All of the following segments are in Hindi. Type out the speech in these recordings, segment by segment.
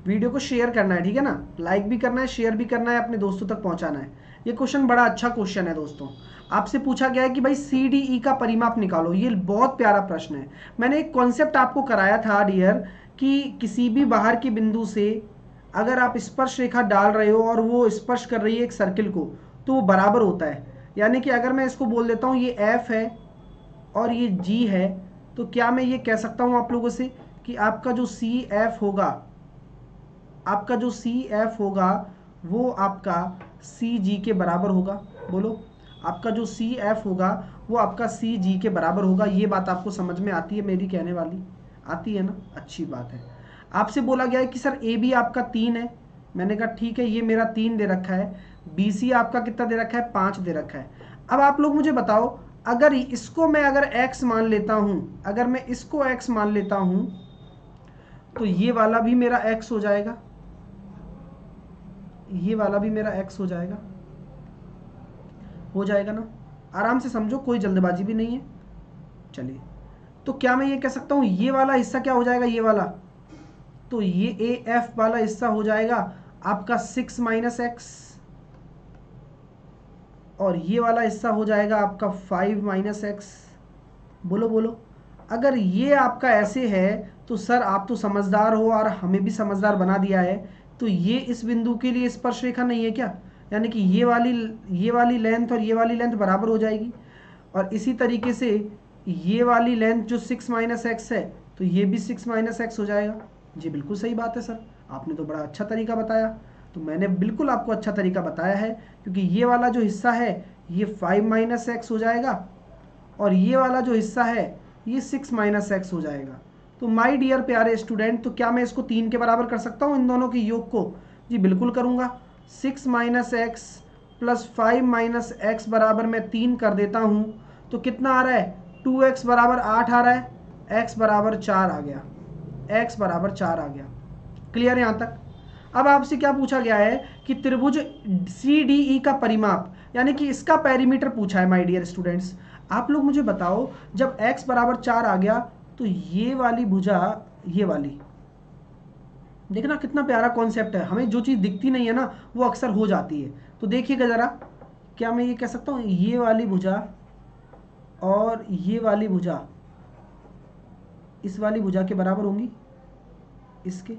वीडियो को शेयर करना है, ठीक है ना, लाइक भी करना है, शेयर भी करना है, अपने दोस्तों तक पहुंचाना है। ये क्वेश्चन बड़ा अच्छा क्वेश्चन है दोस्तों। आपसे पूछा गया है कि भाई CDE का परिमाप निकालो। ये बहुत प्यारा प्रश्न है। मैंने एक कॉन्सेप्ट आपको कराया था डियर कि किसी भी बाहर के बिंदु से अगर आप स्पर्श रेखा डाल रहे हो और वो स्पर्श कर रही है एक सर्किल को, तो वो बराबर होता है। यानी कि अगर मैं इसको बोल देता हूँ ये F है और ये G है, तो क्या मैं ये कह सकता हूँ आप लोगों से कि आपका जो CF होगा, आपका जो CF होगा वो आपका CG के बराबर होगा। बोलो, आपका जो CF होगा वो आपका CG के बराबर होगा। ये बात आपको समझ में आती है मेरी कहने वाली? आती है ना, अच्छी बात है। आपसे बोला गया है कि सर AB आपका 3 है। मैंने कहा ठीक है, ये मेरा 3 दे रखा है। BC आपका कितना दे रखा है? 5 दे रखा है। अब आप लोग मुझे बताओ, अगर इसको मैं अगर x मान लेता हूं, अगर मैं इसको x मान लेता हूं, तो ये वाला भी मेरा x हो जाएगा, ये वाला भी मेरा x हो जाएगा। हो जाएगा ना? आराम से समझो, कोई जल्दबाजी भी नहीं है। चलिए, तो क्या मैं ये कह सकता हूँ ये वाला हिस्सा क्या हो जाएगा? ये वाला, तो ये AF वाला हिस्सा हो जाएगा आपका 6 - x, और ये वाला हिस्सा हो जाएगा आपका 5 - x। बोलो बोलो, अगर ये आपका ऐसे है तो सर आप तो समझदार हो और हमें भी समझदार बना दिया है। तो ये इस बिंदु के लिए स्पर्श रेखा नहीं है क्या? यानी कि ये वाली लेंथ और ये वाली लेंथ बराबर हो जाएगी। और इसी तरीके से ये वाली लेंथ जो 6 - x है, तो ये भी 6 - x हो जाएगा। जी बिल्कुल सही बात है सर, आपने तो बड़ा अच्छा तरीका बताया। तो मैंने बिल्कुल आपको अच्छा तरीका बताया है, क्योंकि ये वाला जो हिस्सा है ये 5 - x हो जाएगा और ये वाला जो हिस्सा है ये 6 - x हो जाएगा। तो माय डियर प्यारे स्टूडेंट, तो क्या मैं इसको 3 के बराबर कर सकता हूँ इन दोनों के योग को? जी बिल्कुल करूँगा। 6 - x प्लस 5 - x बराबर मैं 3 कर देता हूँ, तो कितना आ रहा है? 2x बराबर 8 आ रहा है, x बराबर 4 आ गया, x बराबर 4 आ गया। क्लियर है यहाँ तक? अब आपसे क्या पूछा गया है कि त्रिभुज CDE का परिमाप, यानी कि इसका पेरीमीटर पूछा है माय डियर स्टूडेंट्स। आप लोग मुझे बताओ, जब x बराबर 4 आ गया तो ये वाली भुजा, ये वाली, देखना कितना प्यारा कॉन्सेप्ट है। हमें जो चीज़ दिखती नहीं है ना वो अक्सर हो जाती है। तो देखिएगा ज़रा, क्या मैं ये कह सकता हूँ ये वाली भुजा और ये वाली भुजा इस वाली भुजा के बराबर होंगी इसके?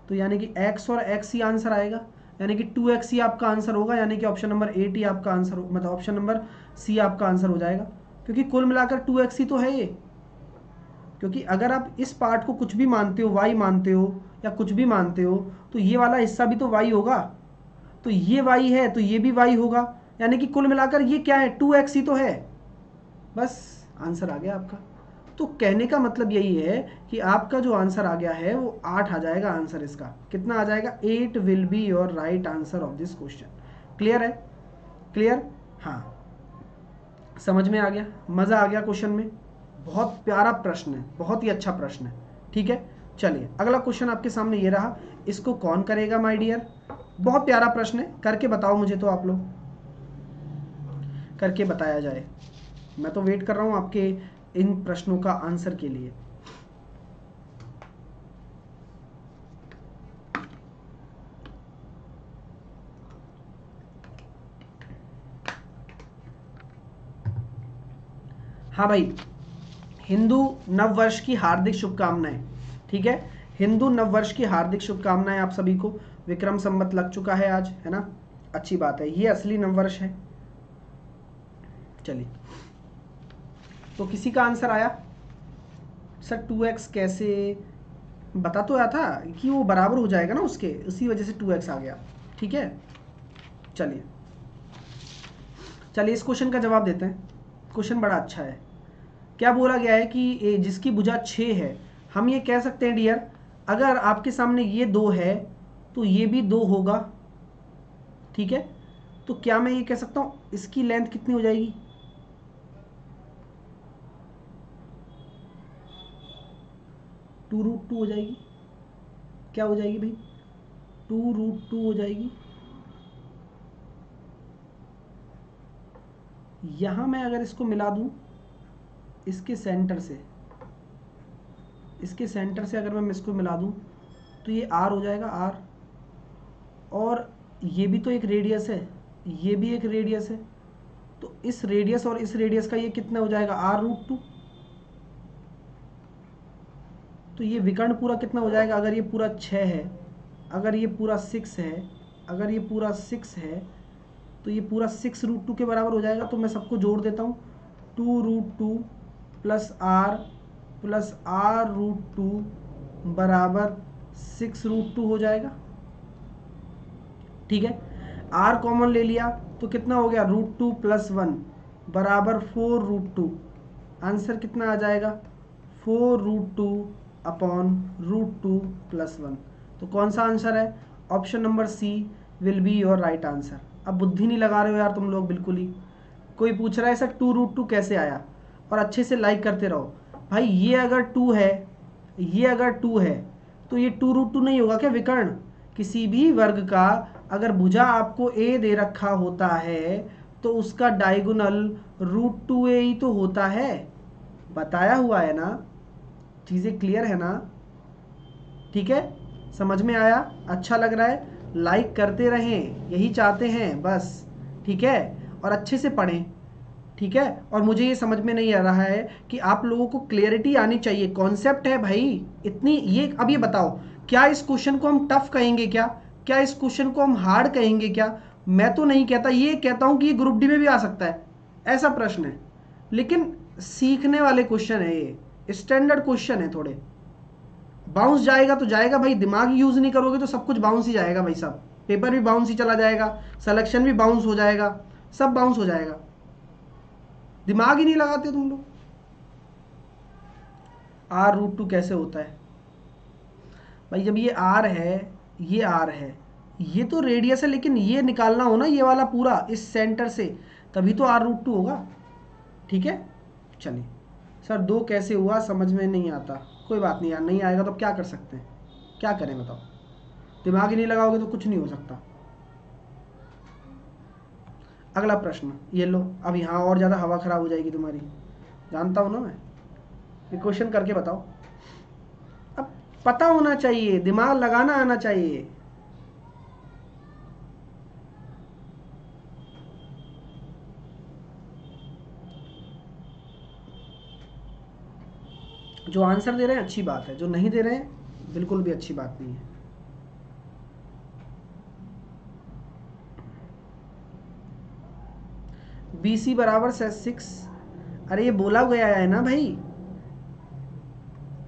तो यानी कि x और x ही आंसर आएगा, यानी कि 2x ही आपका आंसर होगा। यानी कि ऑप्शन नंबर 8 ही आपका आंसर हो, मतलब ऑप्शन नंबर C आपका आंसर हो जाएगा, क्योंकि कुल मिलाकर 2x ही तो है ये। क्योंकि अगर आप इस पार्ट को कुछ भी मानते हो, y मानते हो या कुछ भी मानते हो, तो ये वाला हिस्सा भी तो y होगा। तो ये y है तो ये भी y होगा, यानी कि कुल मिलाकर ये क्या है? 2x ही तो है। बस आंसर आ गया आपका। तो कहने का मतलब यही है कि आपका जो आंसर आ गया है वो 8 आ जाएगा। आंसर इसका कितना आ जाएगा? 8 will be your right answer of this question. Clear है? क्लियर? हाँ, समझ में आ गया, मज़ा आ गया क्वेश्चन में। बहुत प्यारा प्रश्न है, बहुत ही अच्छा प्रश्न है। ठीक है, चलिए अगला क्वेश्चन आपके सामने ये रहा। इसको कौन करेगा माय डियर? बहुत प्यारा प्रश्न है, करके बताओ मुझे। तो आप लोग करके बताया जाए, मैं तो वेट कर रहा हूँ आपके इन प्रश्नों का आंसर के लिए। हाँ भाई, हिंदू नववर्ष की हार्दिक शुभकामनाएं। ठीक है, हिंदू नववर्ष की हार्दिक शुभकामनाएं आप सभी को। विक्रम संवत लग चुका है आज, है ना? अच्छी बात है, ये असली नववर्ष है। चलिए, तो किसी का आंसर आया? सर 2x कैसे? बता तो आया था कि वो बराबर हो जाएगा ना उसके, उसी वजह से 2x आ गया। ठीक है, चलिए चलिए इस क्वेश्चन का जवाब देते हैं। क्वेश्चन बड़ा अच्छा है। क्या बोला गया है कि जिसकी भुजा 6 है, हम ये कह सकते हैं डियर, अगर आपके सामने ये 2 है तो ये भी 2 होगा। ठीक है, तो क्या मैं ये कह सकता हूँ इसकी लेंथ कितनी हो जाएगी? 2√2 हो जाएगी। क्या हो जाएगी भाई? 2√2 हो जाएगी। यहाँ मैं अगर इसको मिला दूँ इसके सेंटर से, इसके सेंटर से अगर मैं इसको मिला दूँ तो ये r हो जाएगा r, और ये भी तो एक रेडियस है, ये भी एक रेडियस है, तो इस रेडियस और इस रेडियस का ये कितना हो जाएगा r√2। तो ये विकर्ण पूरा कितना हो जाएगा, अगर ये पूरा 6 है, अगर ये पूरा 6 है, अगर ये पूरा 6 है, तो ये पूरा 6√2 के बराबर हो जाएगा। तो मैं सबको जोड़ देता हूँ, 2√2 प्लस r√2 बराबर 6√2 हो जाएगा। ठीक है, r कॉमन ले लिया तो कितना हो गया, √2 + 1 बराबर 4√2। आंसर कितना आ जाएगा, 4√2 अपॉन √2 + 1। तो कौन सा आंसर है, option number C will be your right answer. अब बुद्धि नहीं लगा रहे हो यार तुम लोग बिल्कुल ही। कोई पूछ रहा है सर 2√2 कैसे आया, और अच्छे से लाइक करते रहो भाई। ये अगर 2 है, ये अगर 2 है, तो ये 2√2 नहीं होगा क्या विकर्ण? किसी भी वर्ग का अगर भुजा आपको a दे रखा होता है तो उसका डायगोनल √2a ही तो होता है, बताया हुआ है ना, चीज़ें क्लियर है ना? ठीक है, समझ में आया? अच्छा लग रहा है? लाइक करते रहें, यही चाहते हैं बस। ठीक है, और अच्छे से पढ़ें। ठीक है, और मुझे ये समझ में नहीं आ रहा है कि आप लोगों को क्लियरिटी आनी चाहिए। कॉन्सेप्ट है भाई इतनी, ये अब ये बताओ, क्या इस क्वेश्चन को हम टफ कहेंगे क्या इस क्वेश्चन को हम हार्ड कहेंगे क्या? मैं तो नहीं कहता, ये कहता हूं कि ये ग्रुप डी में भी आ सकता है, ऐसा प्रश्न है। लेकिन सीखने वाले क्वेश्चन है, ये स्टैंडर्ड क्वेश्चन है। थोड़े बाउंस जाएगा तो जाएगा भाई, दिमाग यूज नहीं करोगे तो सब कुछ बाउंस ही जाएगा भाई साहब। पेपर भी बाउंस ही चला जाएगा, सिलेक्शन भी बाउंस हो जाएगा, सब बाउंस हो जाएगा। दिमाग ही नहीं लगाते तुम लोग। r√2 कैसे होता है भाई? जब ये r है, ये r है, ये तो रेडियस है, लेकिन ये निकालना हो ना ये वाला पूरा इस सेंटर से, तभी तो r√2 होगा। ठीक है, चलिए सर 2 कैसे हुआ समझ में नहीं आता, कोई बात नहीं यार, नहीं आएगा तो क्या कर सकते हैं, क्या करें बताओ? दिमाग ही नहीं लगाओगे तो कुछ नहीं हो सकता। अगला प्रश्न ये लो, अब यहाँ और ज़्यादा हवा खराब हो जाएगी तुम्हारी, जानता हूँ ना मैं। ये क्वेश्चन करके बताओ। अब पता होना चाहिए, दिमाग लगाना आना चाहिए। जो आंसर दे रहे हैं अच्छी बात है, जो नहीं दे रहे हैं बिल्कुल भी अच्छी बात नहीं है। BC बराबर 6, अरे ये बोला गया है ना भाई,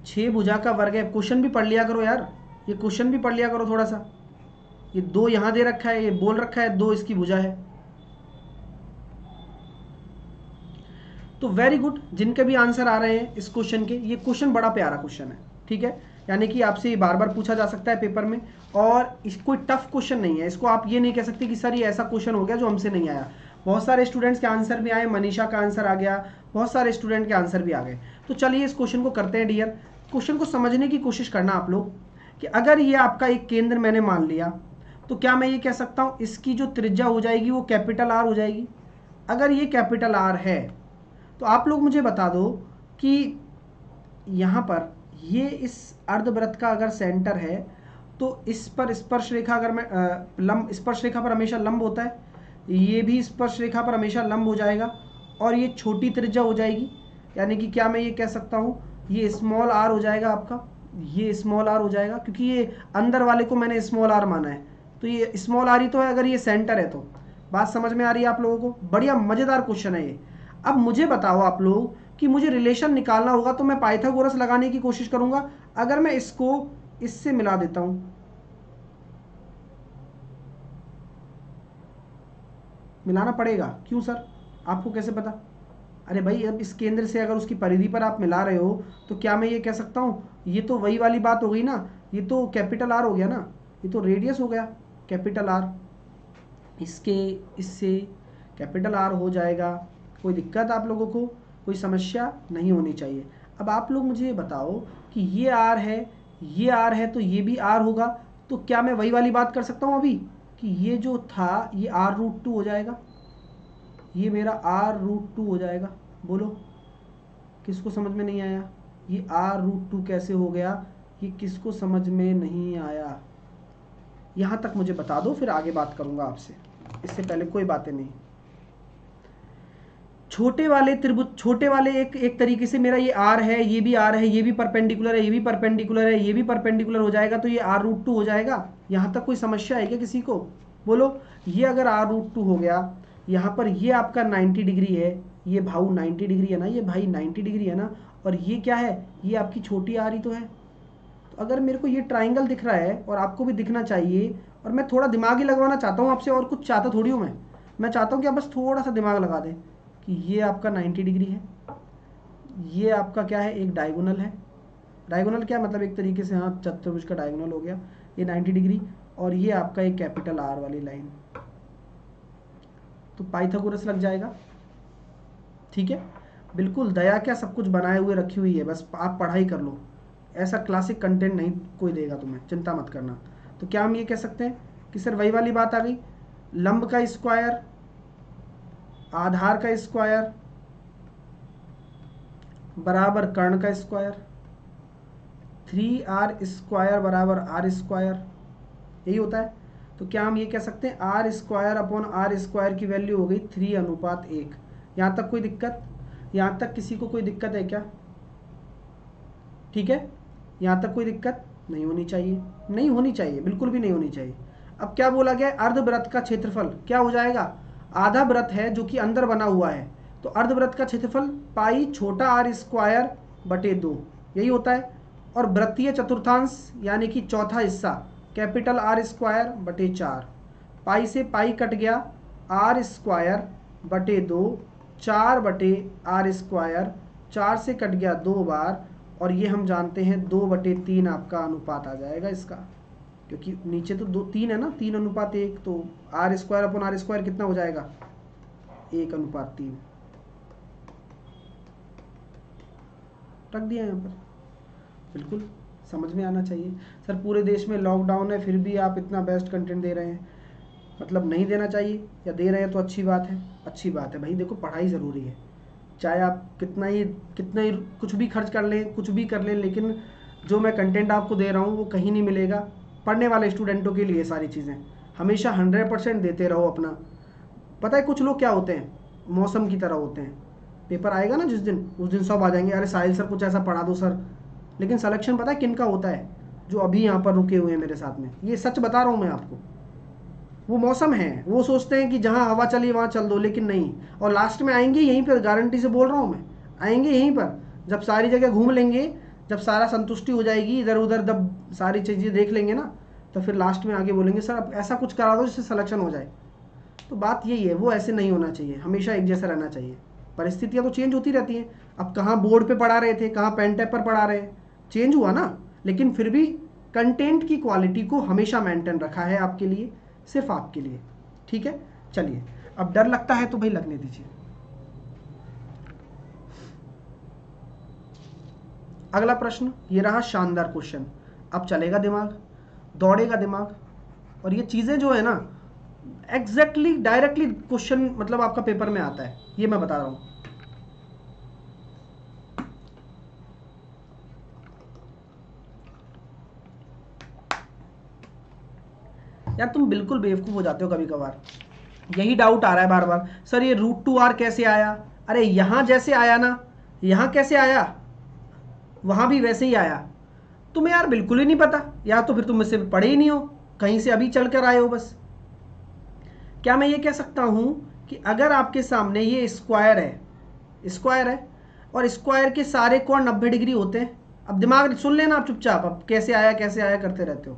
6 भुजा का वर्ग है। क्वेश्चन भी पढ़ लिया करो यार, ये क्वेश्चन भी पढ़ लिया करो थोड़ा सा। ये 2 यहाँ दे रखा है, ये बोल रखा है 2 इसकी भुजा है। तो वेरी गुड, जिनके भी आंसर आ रहे हैं इस क्वेश्चन के, ये क्वेश्चन बड़ा प्यारा क्वेश्चन है। ठीक है, यानी कि आपसे ये बार बार पूछा जा सकता है पेपर में, और इस कोई टफ क्वेश्चन नहीं है। इसको आप ये नहीं कह सकते कि सर ये ऐसा क्वेश्चन हो गया जो हमसे नहीं आया। बहुत सारे स्टूडेंट्स के आंसर भी आए, मनीषा का आंसर आ गया, बहुत सारे स्टूडेंट के आंसर भी आ गए। तो चलिए इस क्वेश्चन को करते हैं डियर। क्वेश्चन को समझने की कोशिश करना आप लोग, कि अगर ये आपका एक केंद्र मैंने मान लिया, तो क्या मैं ये कह सकता हूँ इसकी जो त्रिज्या हो जाएगी वो कैपिटल R हो जाएगी? अगर ये कैपिटल R है तो आप लोग मुझे बता दो कि यहाँ पर ये इस अर्धवृत्त का अगर सेंटर है, तो इस पर स्पर्श रेखा, अगर मैं लंब, स्पर्श रेखा पर हमेशा लंब होता है, ये भी स्पर्श रेखा पर हमेशा लंब हो जाएगा, और ये छोटी त्रिज्या हो जाएगी। यानी कि क्या मैं ये कह सकता हूँ ये स्मॉल r हो जाएगा आपका, ये स्मॉल r हो जाएगा, क्योंकि ये अंदर वाले को मैंने स्मॉल r माना है, तो ये स्मॉल r ही तो है अगर ये सेंटर है तो। बात समझ में आ रही है आप लोगों को? बढ़िया मज़ेदार क्वेश्चन है ये। अब मुझे बताओ आप लोग कि मुझे रिलेशन निकालना होगा, तो मैं पाइथागोरस लगाने की कोशिश करूंगा। अगर मैं इसको इससे मिला देता हूं, मिलाना पड़ेगा क्यों सर, आपको कैसे पता? अरे भाई अब इस केंद्र से अगर उसकी परिधि पर आप मिला रहे हो, तो क्या मैं ये कह सकता हूँ, ये तो वही वाली बात हो गई ना, ये तो कैपिटल R हो गया ना, ये तो रेडियस हो गया कैपिटल R, इसके इससे कैपिटल R हो जाएगा। कोई दिक्कत आप लोगों को, कोई समस्या नहीं होनी चाहिए। अब आप लोग मुझे ये बताओ कि ये R है, ये R है, तो ये भी R होगा। तो क्या मैं वही वाली बात कर सकता हूँ अभी कि ये जो था ये r√2 हो जाएगा, ये मेरा r√2 हो जाएगा? बोलो किसको समझ में नहीं आया? ये r√2 कैसे हो गया? ये किसको समझ में नहीं आया, यहाँ तक मुझे बता दो, फिर आगे बात करूँगा आपसे, इससे पहले कोई बातें नहीं। छोटे वाले त्रिभुज, छोटे वाले एक तरीके से मेरा ये आर है, ये भी आर है, ये भी परपेंडिकुलर है, ये भी परपेंडिकुलर है, ये भी परपेंडिकुलर हो जाएगा, तो ये r√2 हो जाएगा। यहाँ तक कोई समस्या है क्या किसी को, बोलो। ये अगर r√2 हो गया, यहाँ पर ये आपका 90 डिग्री है, ये भाऊ 90 डिग्री है ना, ये भाई 90 डिग्री है ना, और ये क्या है, ये आपकी छोटी आर ही तो है। तो अगर मेरे को ये ट्राइंगल दिख रहा है और आपको भी दिखना चाहिए, और मैं थोड़ा दिमाग ही लगवाना चाहता हूँ आपसे, और कुछ चाहता थोड़ी हूँ मैं चाहता हूँ कि आप बस थोड़ा सा दिमाग लगा दें कि ये आपका 90 डिग्री है, ये आपका क्या है, एक डायगोनल है। डायगोनल क्या मतलब, एक तरीके से हाँ चतुर्भुज का डायगोनल हो गया, ये 90 डिग्री, और ये आपका एक कैपिटल आर वाली लाइन, तो पाइथागोरस लग जाएगा। ठीक है, बिल्कुल दया क्या सब कुछ बनाए हुए रखी हुई है, बस आप पढ़ाई कर लो, ऐसा क्लासिक कंटेंट नहीं कोई देगा तुम्हें, चिंता मत करना। तो क्या हम ये कह सकते हैं कि सर वही वाली बात आ गई, लंब का स्क्वायर, आधार का स्क्वायर बराबर कर्ण का स्क्वायर, 3r² बराबर r², यही होता है। तो क्या हम ये कह सकते हैं r² की वैल्यू हो गई 3:1। यहाँ तक कोई दिक्कत, यहाँ तक किसी को कोई दिक्कत है क्या, ठीक है, यहाँ तक कोई दिक्कत नहीं होनी चाहिए, नहीं होनी चाहिए, बिल्कुल भी नहीं होनी चाहिए। अब क्या बोला गया, अर्धवृत्त का क्षेत्रफल क्या हो जाएगा, आधा वृत्त है जो कि अंदर बना हुआ है, तो अर्धवृत्त का क्षेत्रफल पाई छोटा r² बटे 2, यही होता है। और वृत्तीय चतुर्थांश यानी कि चौथा हिस्सा कैपिटल r² बटे 4, पाई से पाई कट गया, r² बटे 2, 4 बटे r², 4 से कट गया 2 बार, और ये हम जानते हैं 2/3 आपका अनुपात आ जाएगा इसका, क्योंकि नीचे तो 3 है ना, 3:1, तो r² कितना हो जाएगा, 1:3 रख दिया यहाँ पर। बिल्कुल समझ में आना चाहिए। सर पूरे देश में लॉकडाउन है फिर भी आप इतना बेस्ट कंटेंट दे रहे हैं, मतलब नहीं देना चाहिए, या दे रहे हैं तो अच्छी बात है, अच्छी बात है भाई। देखो पढ़ाई ज़रूरी है, चाहे आप कितना ही कुछ भी खर्च कर लें, कुछ भी कर लें, लेकिन जो मैं कंटेंट आपको दे रहा हूँ वो कहीं नहीं मिलेगा। पढ़ने वाले स्टूडेंटों के लिए सारी चीज़ें हमेशा 100% देते रहो अपना। पता है कुछ लोग क्या होते हैं, मौसम की तरह होते हैं, पेपर आएगा ना जिस दिन, उस दिन सब आ जाएंगे, अरे साहिल सर कुछ ऐसा पढ़ा दो सर। लेकिन सिलेक्शन पता है किन का होता है, जो अभी यहाँ पर रुके हुए हैं मेरे साथ में, ये सच बता रहा हूँ मैं आपको। वो मौसम है, वो सोचते हैं कि जहाँ हवा चली वहाँ चल दो, लेकिन नहीं, और लास्ट में आएंगे यहीं पर, गारंटी से बोल रहा हूँ मैं, आएंगे यहीं पर। जब सारी जगह घूम लेंगे, जब सारा संतुष्टि हो जाएगी, इधर उधर जब सारी चीज़ें देख लेंगे ना, तो फिर लास्ट में आगे बोलेंगे सर अब ऐसा कुछ करा दो जिससे सिलेक्शन हो जाए। तो बात यही है, वो ऐसे नहीं होना चाहिए, हमेशा एक जैसा रहना चाहिए। परिस्थितियाँ तो चेंज होती रहती हैं, अब कहाँ बोर्ड पे पढ़ा रहे थे, कहाँ पेन टैप पर पढ़ा रहे हैं, चेंज हुआ ना, लेकिन फिर भी कंटेंट की क्वालिटी को हमेशा मेंटेन रखा है आपके लिए, सिर्फ आपके लिए। ठीक है, चलिए अब डर लगता है तो भाई लगने दीजिए। अगला प्रश्न ये रहा, शानदार क्वेश्चन। अब चलेगा दिमाग, दौड़ेगा दिमाग, और ये चीज़ें जो है ना एग्जैक्टली डायरेक्टली क्वेश्चन मतलब आपका पेपर में आता है, ये मैं बता रहा हूँ। यार तुम बिल्कुल बेवकूफ़ हो जाते हो कभी कभार, यही डाउट आ रहा है बार बार, सर ये √2r कैसे आया, अरे यहाँ जैसे आया ना, यहाँ कैसे आया, वहाँ भी वैसे ही आया। तुम्हें यार बिल्कुल ही नहीं पता, या तो फिर तुम इससे पढ़े ही नहीं हो, कहीं से अभी चल कर आए हो बस। क्या मैं ये कह सकता हूँ कि अगर आपके सामने ये स्क्वायर है और स्क्वायर के सारे कोण 90 डिग्री होते हैं, अब दिमाग सुन लेना आप चुपचाप, अब कैसे आया करते रहते हो,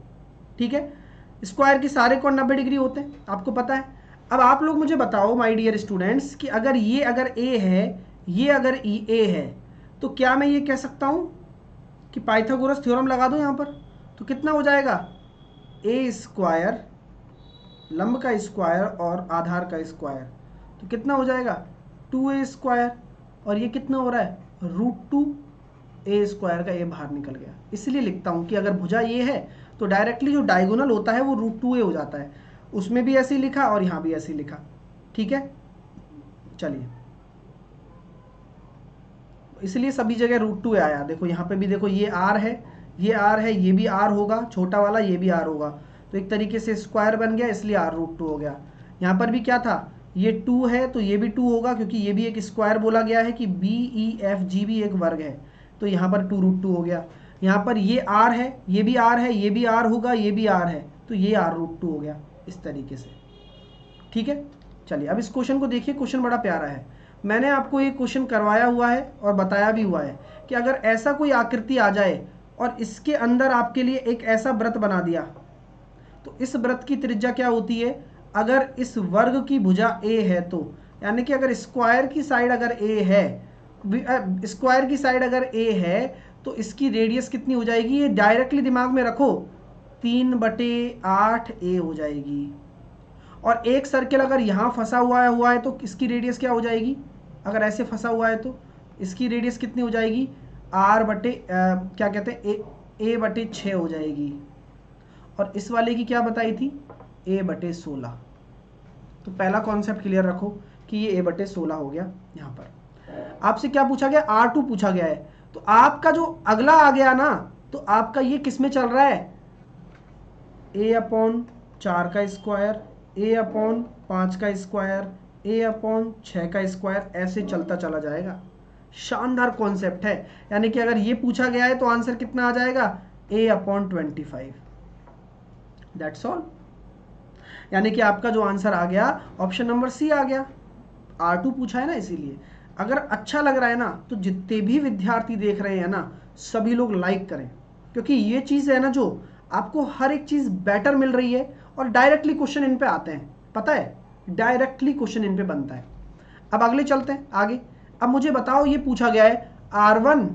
ठीक है। स्क्वायर के सारे कोण 90 डिग्री होते हैं, आपको पता है। अब आप लोग मुझे बताओ माय डियर स्टूडेंट्स कि अगर ए है, ये अगर ए है, तो क्या मैं ये कह सकता हूँ कि पाइथागोरस थ्योरम लगा दो यहाँ पर, तो कितना हो जाएगा, a², लंब का स्क्वायर और आधार का स्क्वायर, तो कितना हो जाएगा 2a², और ये कितना हो रहा है √2a² का a बाहर निकल गया। इसलिए लिखता हूँ कि अगर भुजा ये है तो डायरेक्टली जो डायगोनल होता है वो √2a हो जाता है, उसमें भी ऐसे ही लिखा और यहाँ भी ऐसे ही लिखा, ठीक है। चलिए, इसलिए सभी जगह √2a आया। देखो यहाँ पे भी देखो, ये r है, ये r है, ये भी r होगा छोटा वाला, ये भी r होगा, तो एक तरीके से स्क्वायर बन गया, इसलिए r√2 हो गया। यहाँ पर भी क्या था, ये 2 है तो ये भी 2 होगा, क्योंकि ये भी एक स्क्वायर बोला गया है कि BEFG भी एक वर्ग है, तो यहाँ पर 2√2 हो गया। यहाँ पर ये r है, ये भी r है, ये भी r होगा, ये भी r है, तो ये r√2 हो गया इस तरीके से। ठीक है, चलिए अब इस क्वेश्चन को देखिए, क्वेश्चन बड़ा प्यारा है। मैंने आपको ये क्वेश्चन करवाया हुआ है और बताया भी हुआ है कि अगर ऐसा कोई आकृति आ जाए और इसके अंदर आपके लिए एक ऐसा वृत्त बना दिया, तो इस वृत्त की त्रिज्या क्या होती है, अगर इस वर्ग की भुजा a है तो, यानी कि अगर स्क्वायर की साइड अगर a है, स्क्वायर की साइड अगर a है तो इसकी रेडियस कितनी हो जाएगी, ये डायरेक्टली दिमाग में रखो, 3/8a हो जाएगी। और एक सर्कल अगर यहाँ फंसा हुआ है तो इसकी रेडियस क्या हो जाएगी, अगर ऐसे फंसा हुआ है तो इसकी रेडियस कितनी हो जाएगी, क्या कहते हैं a/6 हो जाएगी। और इस वाले की क्या बताई थी, a/16। तो पहला कॉन्सेप्ट क्लियर रखो कि ये a/16 हो गया। यहाँ पर आपसे क्या पूछा गया, r2 पूछा गया है, तो आपका जो अगला आ गया ना, तो आपका ये किस में चल रहा है, a/4 का स्क्वायर, a/5 का स्क्वायर, a/6 का स्क्वायर, ऐसे चलता चला जाएगा। शानदार कॉन्सेप्ट है, यानी कि अगर ये पूछा गया है तो आंसर कितना आ जाएगा, a/25। That's all. यानी कि आपका जो आंसर आ गया ऑप्शन नंबर सी आ गया। R2 पूछा है ना, इसीलिए अगर अच्छा लग रहा है ना तो जितने भी विद्यार्थी देख रहे हैं ना, सभी लोग लाइक करें, क्योंकि ये चीज़ है ना जो आपको हर एक चीज़ बेटर मिल रही है और डायरेक्टली क्वेश्चन इन पे आते हैं, पता है, डायरेक्टली क्वेश्चन इन पे बनता है। अब अगले चलते हैं आगे। अब मुझे बताओ, ये पूछा गया है R1,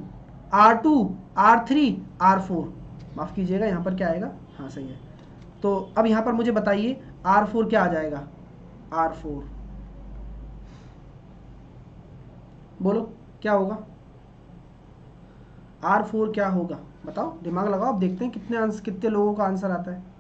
R2, R3, R4, माफ़ कीजिएगा यहाँ पर क्या आएगा, हाँ सही है। तो अब यहाँ पर मुझे बताइए R4 क्या आ जाएगा, R4 बोलो क्या होगा, R4 क्या होगा, बताओ, दिमाग लगाओ, अब देखते हैं कितने लोगों का आंसर आता है।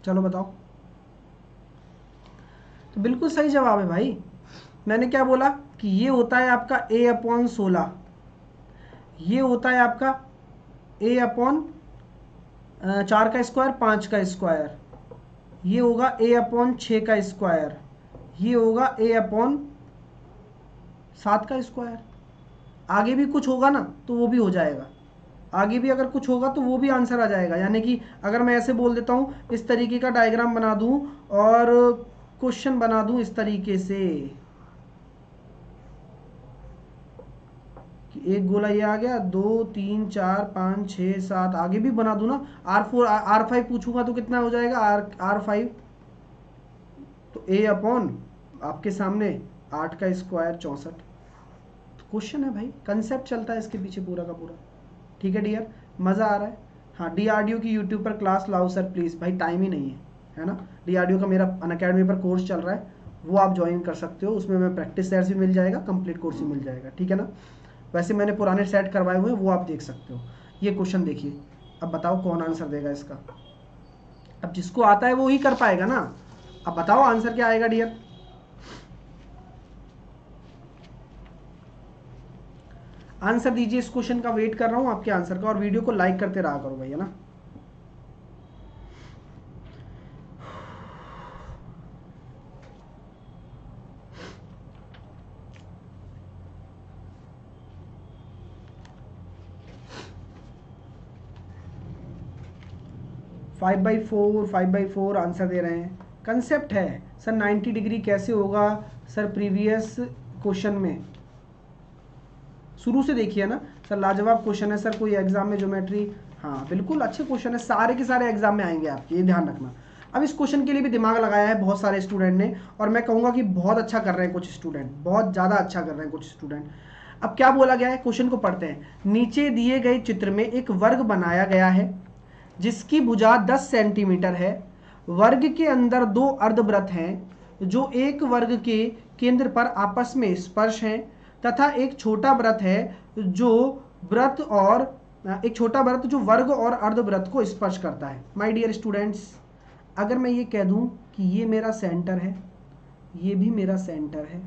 चलो बताओ। तो बिल्कुल सही जवाब है भाई। मैंने क्या बोला कि ये होता है आपका a/16, ये होता है आपका a/4 का स्क्वायर, 5 का स्क्वायर, ये होगा a/6 का स्क्वायर, ये होगा a/7 का स्क्वायर। आगे भी कुछ होगा ना तो वो भी हो जाएगा, आगे भी अगर कुछ होगा तो वो भी आंसर आ जाएगा। यानी कि अगर मैं ऐसे बोल देता हूँ, इस तरीके का डायग्राम बना दूँ और क्वेश्चन बना दूँ इस तरीके से कि एक गोला ये आ गया, 2 3 4 5 6 7, आगे भी बना दूँ ना, R4 R5 पूछूंगा तो कितना हो जाएगा, R5, तो a/ आपके सामने 8 का स्क्वायर 64। क्वेश्चन है भाई, कंसेप्ट चलता है इसके पीछे पूरा का पूरा। ठीक है डियर, मज़ा आ रहा है। हाँ, DRDO की यूट्यूब पर क्लास लाओ सर प्लीज़, भाई टाइम ही नहीं है ना। DRDO का मेरा अनअकैडमी पर कोर्स चल रहा है, वो आप ज्वाइन कर सकते हो, उसमें मैं प्रैक्टिस सेट्स भी मिल जाएगा, कंप्लीट कोर्स भी मिल जाएगा, ठीक है ना। वैसे मैंने पुराने सेट करवाए हुए हैं, वो आप देख सकते हो। ये क्वेश्चन देखिए, अब बताओ कौन आंसर देगा इसका। अब जिसको आता है वो ही कर पाएगा ना। अब बताओ आंसर क्या आएगा डियर। आंसर दीजिए, इस क्वेश्चन का वेट कर रहा हूँ आपके आंसर का, और वीडियो को लाइक करते रहा करो भैया ना। फाइव बाई फोर आंसर दे रहे हैं। कंसेप्ट है सर 90 डिग्री कैसे होगा सर, प्रीवियस क्वेश्चन में शुरू से देखिए ना सर, लाजवाब क्वेश्चन है सर। कोई एग्जाम में ज्योमेट्री, हाँ बिल्कुल अच्छे क्वेश्चन है, सारे के सारे एग्जाम में आएंगे आपके, ये ध्यान रखना। अब इस क्वेश्चन के लिए भी दिमाग लगाया है बहुत सारे स्टूडेंट ने, और मैं कहूँगा कि बहुत अच्छा कर रहे हैं कुछ स्टूडेंट, बहुत ज़्यादा अच्छा कर रहे हैं कुछ स्टूडेंट। अब क्या बोला गया है, क्वेश्चन को पढ़ते हैं। नीचे दिए गए चित्र में एक वर्ग बनाया गया है जिसकी भुजा 10 सेंटीमीटर है। वर्ग के अंदर दो अर्धवृत्त हैं जो एक वर्ग के केंद्र पर आपस में स्पर्श हैं, तथा एक छोटा वृत्त है जो एक छोटा वृत्त जो वर्ग और अर्धवृत्त को स्पर्श करता है। माय डियर स्टूडेंट्स, अगर मैं ये कह दूं कि ये मेरा सेंटर है, ये भी मेरा सेंटर है,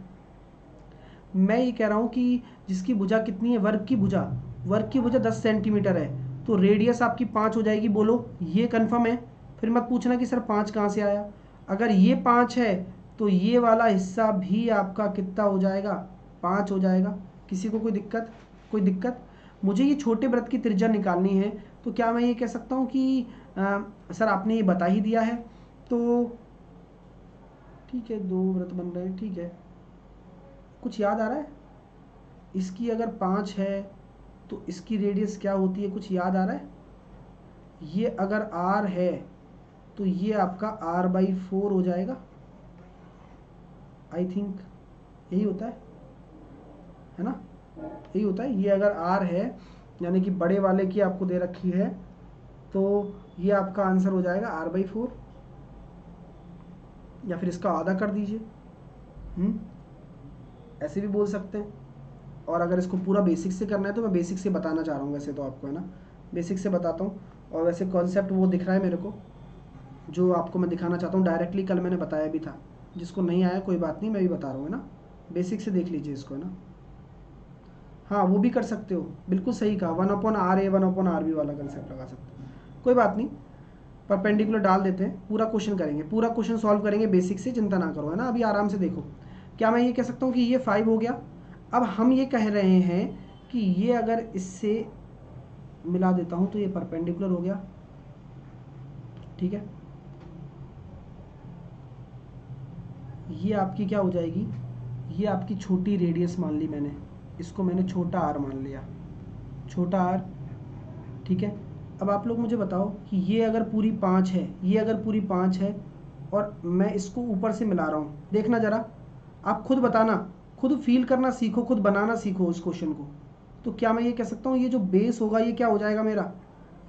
मैं ये कह रहा हूँ कि जिसकी भुजा कितनी है, वर्ग की भुजा 10 सेंटीमीटर है, तो रेडियस आपकी 5 हो जाएगी। बोलो ये कन्फर्म है? फिर मत पूछना कि सर 5 कहाँ से आया। अगर ये 5 है तो ये वाला हिस्सा भी आपका कितना हो जाएगा, 5 हो जाएगा। किसी को कोई दिक्कत? मुझे ये छोटे वृत्त की त्रिज्या निकालनी है, तो क्या मैं ये कह सकता हूँ कि सर आपने ये बता ही दिया है, तो ठीक है, 2 वृत्त बन रहे हैं, ठीक है। कुछ याद आ रहा है? इसकी अगर 5 है तो इसकी रेडियस क्या होती है, कुछ याद आ रहा है? ये अगर r है तो ये आपका r/4 हो जाएगा। आई थिंक यही होता है ना? यही होता है। ये अगर r है यानी कि बड़े वाले की आपको दे रखी है, तो ये आपका आंसर हो जाएगा r/4, या फिर इसका आधा कर दीजिए, ऐसे भी बोल सकते हैं। और अगर इसको पूरा बेसिक से करना है तो मैं बेसिक से बताना चाह रहा हूँ वैसे तो आपको, है ना, बेसिक से बताता हूँ। और वैसे कॉन्सेप्ट वो दिख रहा है मेरे को जो आपको मैं दिखाना चाहता हूँ, डायरेक्टली कल मैंने बताया भी था। जिसको नहीं आया कोई बात नहीं, मैं भी बता रहा हूँ, है ना। बेसिक से देख लीजिए इसको, है ना। हाँ वो भी कर सकते हो, बिल्कुल सही कहा, 1/RA 1/RB वाला कंसेप्ट लगा सकते हो, कोई बात नहीं। परपेंडिकुलर डाल देते हैं, पूरा क्वेश्चन करेंगे, पूरा क्वेश्चन सॉल्व करेंगे बेसिक से, चिंता ना करो, है ना। अभी आराम से देखो, क्या मैं ये कह सकता हूँ कि ये 5 हो गया। अब हम ये कह रहे हैं कि ये अगर इससे मिला देता हूँ तो ये परपेंडिकुलर हो गया, ठीक है। ये आपकी क्या हो जाएगी, ये आपकी छोटी रेडियस मान ली मैंने, इसको मैंने छोटा r मान लिया, छोटा r, ठीक है। अब आप लोग मुझे बताओ कि ये अगर पूरी 5 है, ये अगर पूरी 5 है और मैं इसको ऊपर से मिला रहा हूँ, देखना ज़रा, आप खुद बताना, खुद फील करना सीखो, खुद बनाना सीखो उस क्वेश्चन को। तो क्या मैं ये कह सकता हूँ ये जो बेस होगा ये क्या हो जाएगा मेरा,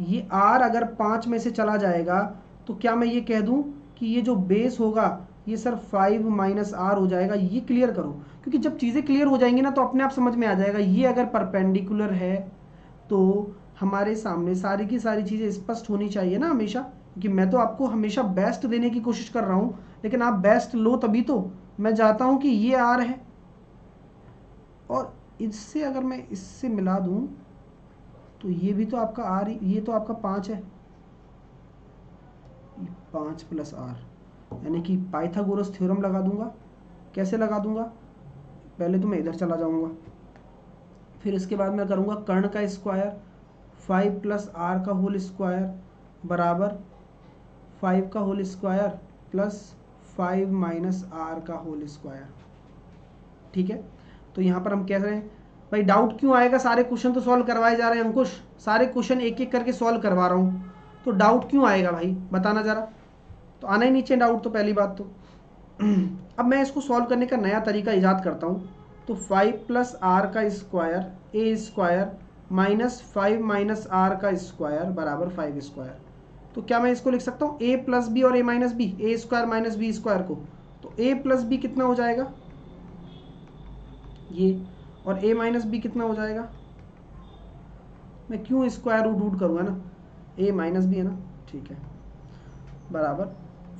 ये r अगर 5 में से चला जाएगा तो क्या मैं ये कह दूँ कि ये जो बेस होगा ये सर 5 - r हो जाएगा। ये क्लियर करो, क्योंकि जब चीज़ें क्लियर हो जाएंगी ना तो अपने आप समझ में आ जाएगा। ये अगर परपेंडिकुलर है तो हमारे सामने सारी की सारी चीज़ें स्पष्ट होनी चाहिए ना हमेशा, क्योंकि मैं तो आपको हमेशा बेस्ट देने की कोशिश कर रहा हूँ, लेकिन आप बेस्ट लो तभी तो। मैं चाहता हूँ कि ये r है और इससे अगर मैं इससे मिला दूँ तो ये भी तो आपका r, ये तो आपका 5 है, 5 + r, यानी कि पाइथागोरस थ्योरम लगा दूंगा। कैसे लगा दूंगा, पहले तो मैं इधर चला जाऊंगा, फिर इसके बाद मैं करूंगा कर्ण का स्क्वायर, 5 + r का होल स्क्वायर बराबर 5 का होल स्क्वायर प्लस 5 - r का होल स्क्वायर, ठीक है। तो यहाँ पर हम कह रहे हैं भाई डाउट क्यों आएगा, सारे क्वेश्चन तो सॉल्व करवाए जा रहे हैं अंकुश, सारे क्वेश्चन एक एक करके सॉल्व करवा रहा हूँ, तो डाउट क्यों आएगा भाई, बताना ज़रा। तो आना ही नहीं चाहिए डाउट, तो पहली बात तो। अब मैं इसको सॉल्व करने का नया तरीका ईजाद करता हूँ, तो 5 + r का square a square minus 5 - r का स्क्वायर बराबर 5 स्क्वायर। तो क्या मैं इसको लिख सकता हूँ a + b और a - b, a square - b square को, तो a + b कितना हो जाएगा ये, और a - b कितना हो जाएगा, मैं क्यों स्क्वायर रूट करूँगा ना, a - b है ना, ठीक है, बराबर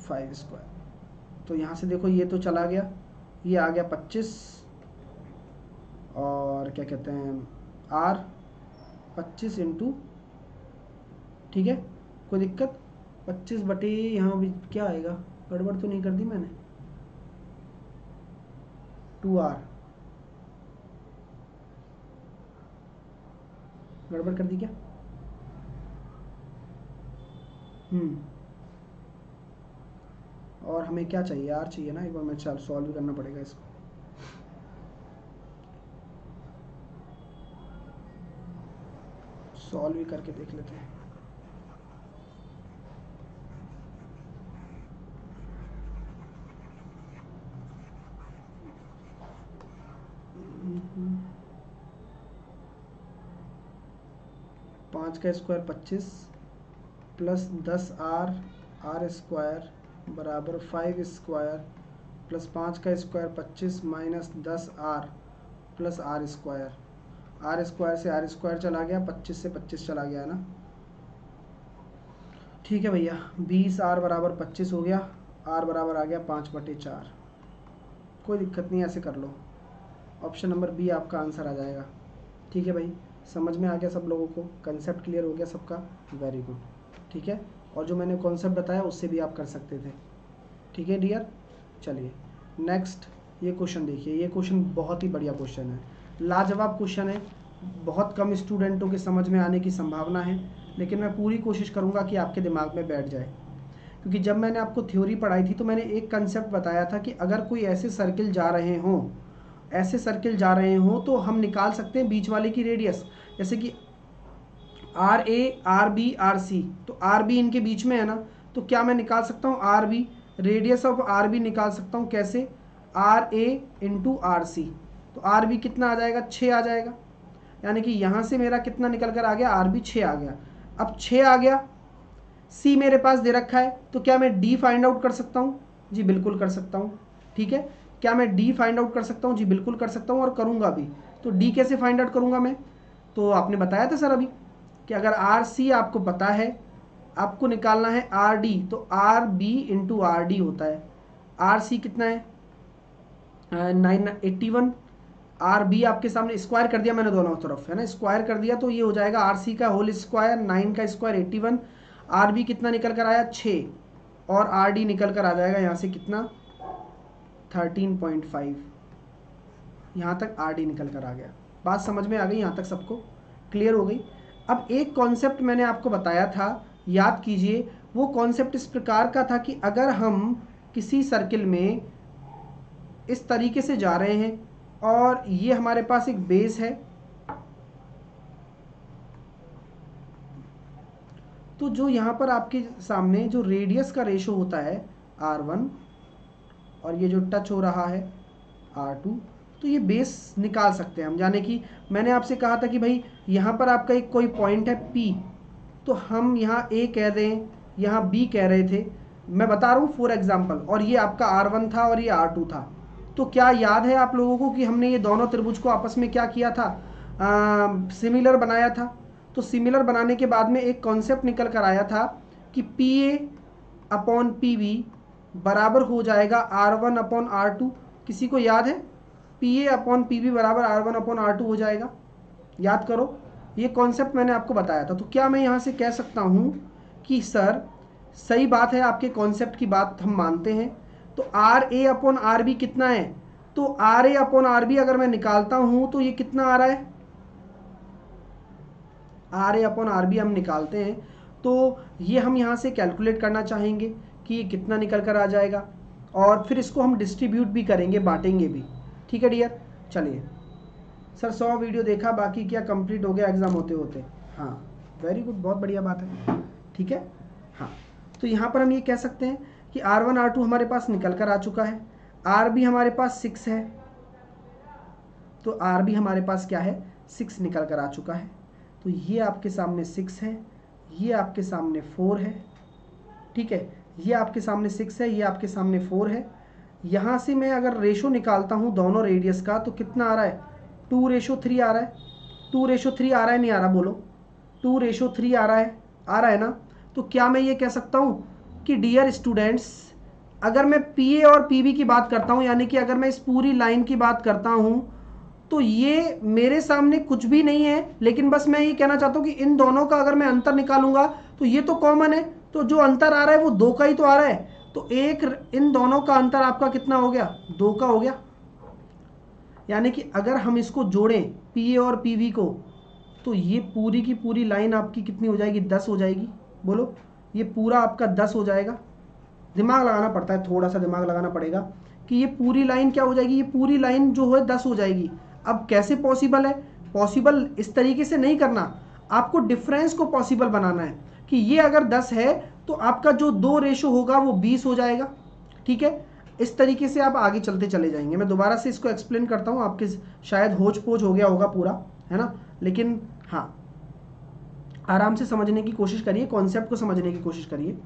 5 स्क्वायर। तो यहाँ से देखो ये तो चला गया, ये आ गया 25, और क्या कहते हैं r 25 इंटू, ठीक है, कोई दिक्कत, 25 बटे यहाँ भी क्या आएगा, गड़बड़ तो नहीं कर दी मैंने, 2r, गड़बड़ कर दी क्या, और हमें क्या चाहिए, r चाहिए ना, एक बार मैं चल सॉल्व करना पड़ेगा इसको, सॉल्व भी करके देख लेते हैं। 5 का square 25 plus 10r are square बराबर 5 स्क्वायर प्लस 5 का square 25 minus 10r plus r square से आर स्क्वायर चला गया, 25 से 25 चला गया है ना। ठीक है भैया, 20r बराबर 25 हो गया, r बराबर आ गया 5/4। कोई दिक्कत नहीं, ऐसे कर लो। ऑप्शन नंबर बी आपका आंसर आ जाएगा। ठीक है भाई, समझ में आ गया सब लोगों को, कंसेप्ट क्लियर हो गया सबका, वेरी गुड। ठीक है, और जो मैंने कॉन्सेप्ट बताया उससे भी आप कर सकते थे। ठीक है डियर, चलिए नेक्स्ट ये क्वेश्चन देखिए। ये क्वेश्चन बहुत ही बढ़िया क्वेश्चन है, लाजवाब क्वेश्चन है। बहुत कम स्टूडेंटों के समझ में आने की संभावना है, लेकिन मैं पूरी कोशिश करूँगा कि आपके दिमाग में बैठ जाए। क्योंकि जब मैंने आपको थ्योरी पढ़ाई थी तो मैंने एक कंसेप्ट बताया था कि अगर कोई ऐसे सर्किल जा रहे हों तो हम निकाल सकते हैं बीच वाले की रेडियस। जैसे कि r a, r b, r c, तो आर बी इनके बीच में है ना, तो क्या मैं निकाल सकता हूँ r b, radius of r b निकाल सकता हूँ। कैसे? R a into r c, तो आर बी कितना आ जाएगा? 6 आ जाएगा। यानी कि यहाँ से मेरा कितना निकल कर आ गया? आर बी 6 आ गया। अब 6 आ गया, सी मेरे पास दे रखा है, तो क्या मैं डी फाइंड आउट कर सकता हूँ? जी बिल्कुल कर सकता हूँ। ठीक है, क्या मैं डी फाइंड आउट कर सकता हूँ? जी बिल्कुल कर सकता हूँ, और करूँगा भी। तो डी कैसे फाइंड आउट करूँगा मैं? तो आपने बताया था सर अभी कि अगर आर सी आपको पता है, आपको निकालना है आर डी, तो r b into r d होता है। आर सी कितना है? 981। आर बी आपके सामने स्क्वायर कर दिया मैंने दोनों तरफ, है ना, स्क्वायर कर दिया, तो ये हो जाएगा आर सी का होल स्क्वायर, 9 का स्क्वायर 81। आर बी कितना निकल कर आया? 6, और आर डी निकल कर आ जाएगा यहाँ से कितना? 13.5। यहाँ तक आर डी निकल कर आ गया। बात समझ में आ गई? यहाँ तक सबको क्लियर हो गई? अब एक कॉन्सेप्ट मैंने आपको बताया था, याद कीजिए। वो कॉन्सेप्ट इस प्रकार का था कि अगर हम किसी सर्किल में इस तरीके से जा रहे हैं और ये हमारे पास एक बेस है, तो जो यहाँ पर आपके सामने जो रेडियस का रेशो होता है R1 और ये जो टच हो रहा है R2, तो ये बेस निकाल सकते हैं हम। यानी कि मैंने आपसे कहा था कि भाई यहाँ पर आपका एक कोई पॉइंट है P, तो हम यहाँ A कह दें, यहाँ B कह रहे थे, मैं बता रहा हूँ फॉर एग्जांपल, और ये आपका R1 था और ये R2 था। तो क्या याद है आप लोगों को कि हमने ये दोनों त्रिभुज को आपस में क्या किया था? सिमिलर बनाया था। तो सिमिलर बनाने के बाद में एक कॉन्सेप्ट निकल कर आया था कि PA अपॉन PB बराबर हो जाएगा R1 अपॉन R2। किसी को याद है? PA अपॉन PB बराबर R1 अपॉन R2 हो जाएगा। याद करो, ये कॉन्सेप्ट मैंने आपको बताया था। तो क्या मैं यहाँ से कह सकता हूँ कि सर सही बात है, आपके कॉन्सेप्ट की बात हम मानते हैं, तो r a upon r b कितना है? तो r a upon r b अगर मैं निकालता हूँ तो ये कितना आ रहा है? R a upon r b हम निकालते हैं तो ये हम यहाँ से कैलकुलेट करना चाहेंगे कि ये कितना निकल कर आ जाएगा, और फिर इसको हम डिस्ट्रीब्यूट भी करेंगे, बांटेंगे भी। ठीक है डियर, चलिए सर 100 वीडियो देखा, बाकी क्या कंप्लीट हो गया एग्ज़ाम होते होते? हाँ वेरी गुड, बहुत बढ़िया बात है। ठीक है, हाँ, तो यहाँ पर हम ये कह सकते हैं कि R1 R2 हमारे पास निकल कर आ चुका है, आर बी हमारे पास 6 है, तो आर बी हमारे पास क्या है? 6 निकल कर आ चुका है। तो ये आपके सामने 6 है, ये आपके सामने 4 है। ठीक है, ये आपके सामने 6 है, ये आपके सामने 4 है। यहाँ से मैं अगर रेशो निकालता हूँ दोनों रेडियस का, तो कितना आ रहा है? 2:3 आ रहा है। 2:3 आ रहा है, नहीं आ रहा? बोलो, 2:3 आ रहा है ना? तो क्या मैं ये कह सकता हूँ कि डियर स्टूडेंट्स, अगर मैं PA और PB की बात करता हूँ, यानी कि अगर मैं इस पूरी लाइन की बात करता हूँ, तो ये मेरे सामने कुछ भी नहीं है, लेकिन बस मैं ये कहना चाहता हूँ कि इन दोनों का अगर मैं अंतर निकालूंगा तो ये तो कॉमन है, तो जो अंतर आ रहा है वो 2 का ही तो आ रहा है। तो एक इन दोनों का अंतर आपका कितना हो गया? 2 का हो गया। यानी कि अगर हम इसको जोड़ें PA और PB को, तो ये पूरी की पूरी लाइन आपकी कितनी हो जाएगी? 10 हो जाएगी। बोलो, ये पूरा आपका 10 हो जाएगा। दिमाग लगाना पड़ता है, थोड़ा सा दिमाग लगाना पड़ेगा कि ये पूरी लाइन क्या हो जाएगी? ये पूरी लाइन जो है 10 हो जाएगी। अब कैसे पॉसिबल है? पॉसिबल इस तरीके से नहीं करना, आपको डिफरेंस को पॉसिबल बनाना है कि ये अगर 10 है तो आपका जो 2 रेशो होगा वो 20 हो जाएगा। ठीक है, इस तरीके से आप आगे चलते चले जाएंगे। मैं दोबारा से इसको एक्सप्लेन करता हूँ, आपके शायद होच पोच हो गया होगा पूरा, है ना, लेकिन हाँ आराम से समझने की कोशिश करिए, कॉन्सेप्ट को समझने की कोशिश करिए।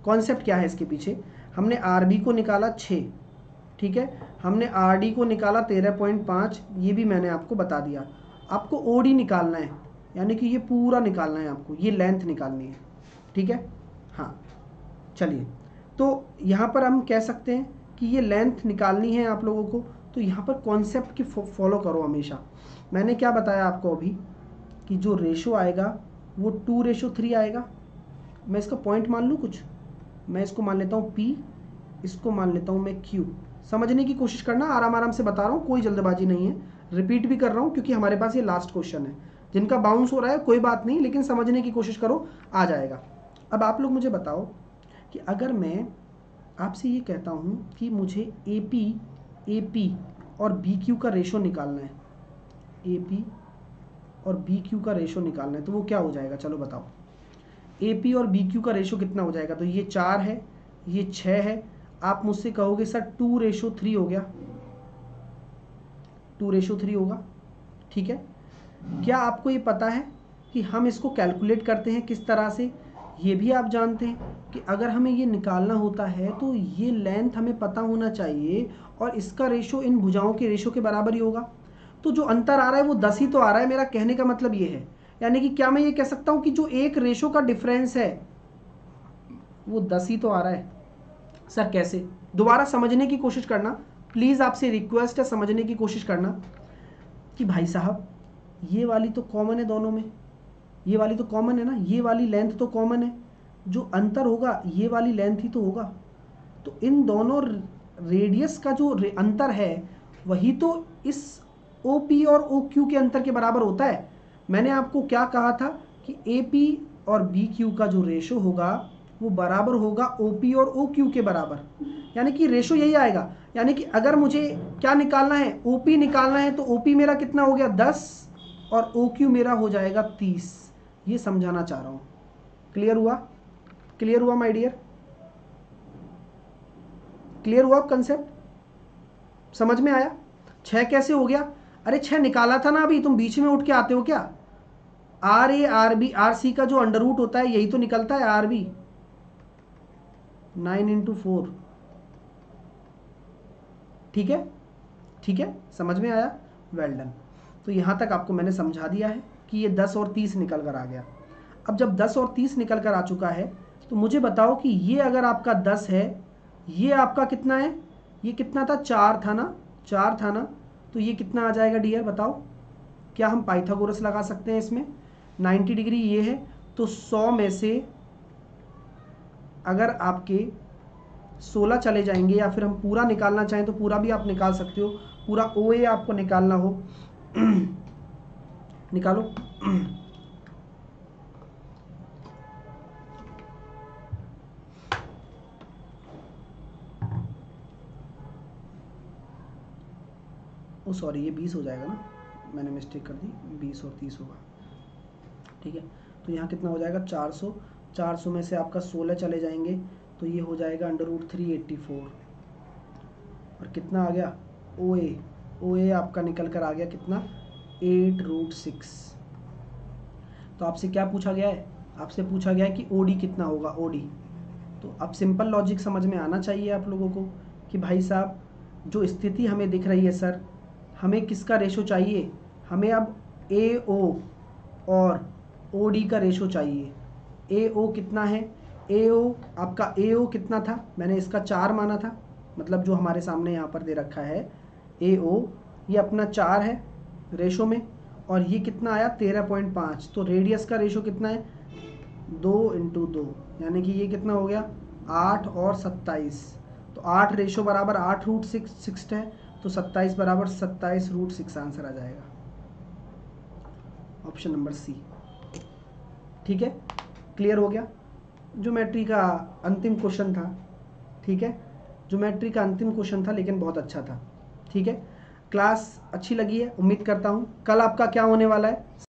कॉन्सेप्ट क्या है इसके पीछे? हमने आर बी को निकाला 6, ठीक है, हमने आर डी को निकाला 13.5, ये भी मैंने आपको बता दिया। आपको ओ डी निकालना है, यानी कि ये पूरा निकालना है आपको, ये लेंथ निकालनी है, ठीक है। हाँ चलिए, तो यहाँ पर हम कह सकते हैं कि ये लेंथ निकालनी है आप लोगों को, तो यहाँ पर कॉन्सेप्ट की फॉलो करो हमेशा। मैंने क्या बताया आपको अभी कि जो रेशो आएगा वो 2:3 आएगा। मैं इसका पॉइंट मान लूँ कुछ, मैं इसको मान लेता हूँ P, इसको मान लेता हूँ मैं Q। समझने की कोशिश करना, आराम आराम से बता रहा हूँ, कोई जल्दबाजी नहीं है, रिपीट भी कर रहा हूँ क्योंकि हमारे पास ये लास्ट क्वेश्चन है। जिनका बाउंस हो रहा है कोई बात नहीं, लेकिन समझने की कोशिश करो, आ जाएगा। अब आप लोग मुझे बताओ कि अगर मैं आपसे ये कहता हूँ कि मुझे AP और BQ का रेशो निकालना है, AP और BQ का रेशो निकालना है, तो वो क्या हो जाएगा? चलो बताओ, AP और BQ का रेशो कितना हो जाएगा? तो ये 4 है, ये 6 है। आप मुझसे कहोगे सर 2:3 हो गया, 2:3 होगा, ठीक है। क्या आपको ये पता है कि हम इसको कैलकुलेट करते हैं किस तरह से? ये भी आप जानते हैं कि अगर हमें ये निकालना होता है तो ये लेंथ हमें पता होना चाहिए और इसका रेशो इन भुजाओं के रेशो के बराबर ही होगा। तो जो अंतर आ रहा है वो 10 ही तो आ रहा है। मेरा कहने का मतलब ये है, यानी कि क्या मैं ये कह सकता हूँ कि जो एक रेशो का डिफरेंस है वो 10 ही तो आ रहा है? सर कैसे? दोबारा समझने की कोशिश करना प्लीज़, आपसे रिक्वेस्ट है, समझने की कोशिश करना कि भाई साहब ये वाली तो कॉमन है दोनों में, ये वाली तो कॉमन है ना, ये वाली लेंथ तो कॉमन है, जो अंतर होगा ये वाली लेंथ ही तो होगा। तो इन दोनों रेडियस का जो अंतर है वही तो इस OP और OQ के अंतर के बराबर होता है। मैंने आपको क्या कहा था कि AP और BQ का जो रेशो होगा वो बराबर होगा OP और OQ के बराबर, यानी कि रेशो यही आएगा। यानी कि अगर मुझे क्या निकालना है, OP निकालना है, तो OP मेरा कितना हो गया? 10 और OQ मेरा हो जाएगा 30। ये समझाना चाह रहा हूँ। क्लियर हुआ? क्लियर हुआ माय डियर? क्लियर हुआ कंसेप्ट? समझ में आया? 6 कैसे हो गया? अरे 6 निकाला था ना अभी, तुम बीच में उठ के आते हो क्या? RA RB RC का जो अंडर रूट होता है यही तो निकलता है RB, 9 × 4, ठीक है, ठीक है, समझ में आया? Well done. तो यहाँ तक आपको मैंने समझा दिया है कि ये 10 और 30 निकल कर आ गया। अब जब 10 और 30 निकल कर आ चुका है तो मुझे बताओ कि ये अगर आपका 10 है, ये आपका कितना है? ये कितना था? 4 था ना, 4 था ना, तो ये कितना आ जाएगा डियर? बताओ, क्या हम पाइथागोरस लगा सकते हैं इसमें? 90 डिग्री ये है, तो 100 में से अगर आपके 16 चले जाएंगे, या फिर हम पूरा निकालना चाहें तो पूरा भी आप निकाल सकते हो, पूरा OA आपको निकालना हो निकालो ओ सॉरी, ये 20 हो जाएगा ना, मैंने मिस्टेक कर दी, 20 और 30 होगा, ठीक है। तो यहाँ कितना हो जाएगा? 400, 400 में से आपका 16 चले जाएंगे तो ये हो जाएगा √384, और कितना आ गया? OA आपका निकल कर आ गया कितना? 8√6। तो आपसे क्या पूछा गया है? आपसे पूछा गया है कि OD कितना होगा, OD। तो अब सिंपल लॉजिक समझ में आना चाहिए आप लोगों को कि भाई साहब जो स्थिति हमें दिख रही है सर, हमें किसका रेशो चाहिए? हमें अब AO और OD का रेशो चाहिए। AO कितना है? AO आपका AO कितना था? मैंने इसका 4 माना था, मतलब जो हमारे सामने यहाँ पर दे रखा है AO, ये अपना 4 है रेशो में, और ये कितना आया? 13.5। तो रेडियस का रेशो कितना है? 2 × 2, यानी कि ये कितना हो गया? 8 और 27। तो 8 रेशो बराबर 8√6 है, तो 27 बराबर 27√6 आंसर आ जाएगा, ऑप्शन नंबर C, ठीक है। क्लियर हो गया? ज्योमेट्री का अंतिम क्वेश्चन था, ठीक है, ज्योमेट्री का अंतिम क्वेश्चन था, लेकिन बहुत अच्छा था, ठीक है। क्लास अच्छी लगी है उम्मीद करता हूँ। कल आपका क्या होने वाला है?